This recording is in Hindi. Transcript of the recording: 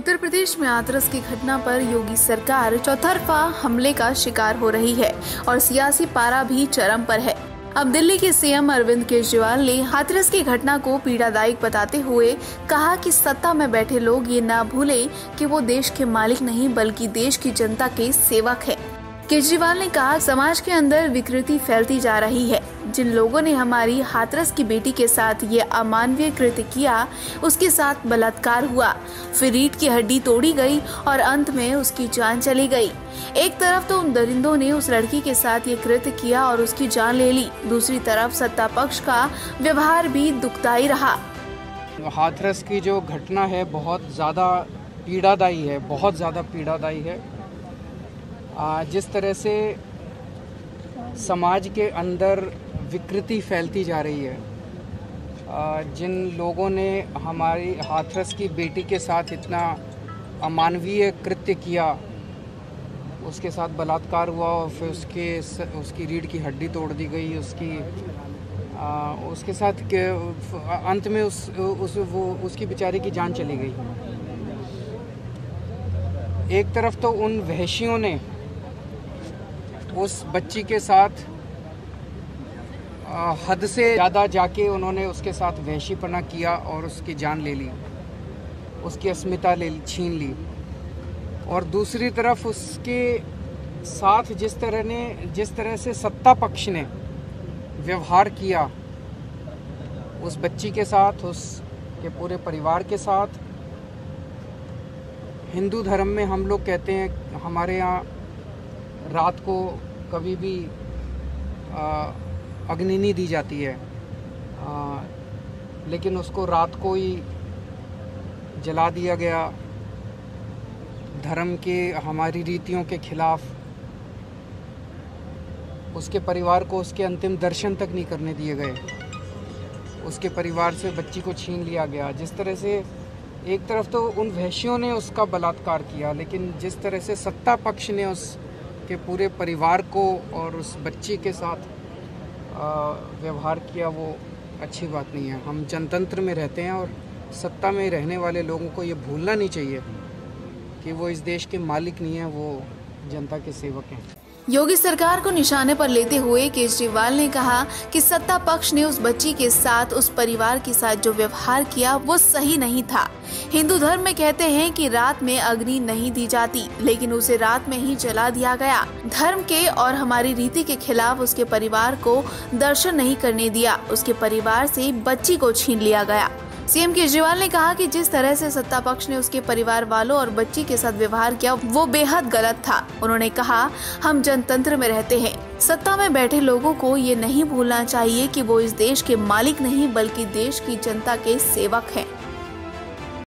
उत्तर प्रदेश में हाथरस की घटना पर योगी सरकार चौतरफा हमले का शिकार हो रही है और सियासी पारा भी चरम पर है। अब दिल्ली के सीएम अरविंद केजरीवाल ने हाथरस की घटना को पीड़ादायक बताते हुए कहा कि सत्ता में बैठे लोग ये ना भूलें कि वो देश के मालिक नहीं बल्कि देश की जनता के सेवक है। केजरीवाल ने कहा, समाज के अंदर विकृति फैलती जा रही है। जिन लोगों ने हमारी हाथरस की बेटी के साथ ये अमानवीय कृत्य किया, उसके साथ बलात्कार हुआ, फिर रीढ़ की हड्डी तोड़ी गई और अंत में उसकी जान चली गई। एक तरफ तो उन दरिंदों ने उस लड़की के साथ ये कृत्य किया और उसकी जान ले ली, दूसरी तरफ सत्ता पक्ष का व्यवहार भी दुखदायी रहा। हाथरस की जो घटना है बहुत ज़्यादा पीड़ादायी है, बहुत ज़्यादा पीड़ादायी है। जिस तरह से समाज के अंदर विकृति फैलती जा रही है, जिन लोगों ने हमारी हाथरस की बेटी के साथ इतना अमानवीय कृत्य किया, उसके साथ बलात्कार हुआ और फिर उसकी रीढ़ की हड्डी तोड़ दी गई, उसके साथ अंत में उसकी बेचारी की जान चली गई। एक तरफ तो उन वहशियों ने उस बच्ची के साथ हद से ज़्यादा जाके उन्होंने उसके साथ वहशीपना किया और उसकी जान ले ली, उसकी अस्मिता छीन ली। और दूसरी तरफ उसके साथ जिस तरह से सत्ता पक्ष ने व्यवहार किया उस बच्ची के साथ, उसके पूरे परिवार के साथ। हिंदू धर्म में हम लोग कहते हैं, हमारे यहाँ रात को कभी भी अग्नि नहीं दी जाती है, लेकिन उसको रात को ही जला दिया गया। धर्म के हमारी रीतियों के खिलाफ उसके परिवार को उसके अंतिम दर्शन तक नहीं करने दिए गए, उसके परिवार से बच्ची को छीन लिया गया। जिस तरह से एक तरफ तो उन वहशियों ने उसका बलात्कार किया, लेकिन जिस तरह से सत्ता पक्ष ने उसके पूरे परिवार को और उस बच्ची के साथ व्यवहार किया, वो अच्छी बात नहीं है। हम जनतंत्र में रहते हैं और सत्ता में रहने वाले लोगों को ये भूलना नहीं चाहिए कि वो इस देश के मालिक नहीं है, वो जनता के सेवक हैं। योगी सरकार को निशाने पर लेते हुए केजरीवाल ने कहा कि सत्ता पक्ष ने उस बच्ची के साथ, उस परिवार के साथ जो व्यवहार किया वो सही नहीं था। हिंदू धर्म में कहते हैं कि रात में अग्नि नहीं दी जाती, लेकिन उसे रात में ही जला दिया गया। धर्म के और हमारी रीति के खिलाफ उसके परिवार को दर्शन नहीं करने दिया, उसके परिवार से बच्ची को छीन लिया गया। सीएम केजरीवाल ने कहा कि जिस तरह से सत्ता पक्ष ने उसके परिवार वालों और बच्ची के साथ व्यवहार किया वो बेहद गलत था। उन्होंने कहा, हम जनतंत्र में रहते हैं, सत्ता में बैठे लोगों को ये नहीं भूलना चाहिए कि वो इस देश के मालिक नहीं बल्कि देश की जनता के सेवक हैं।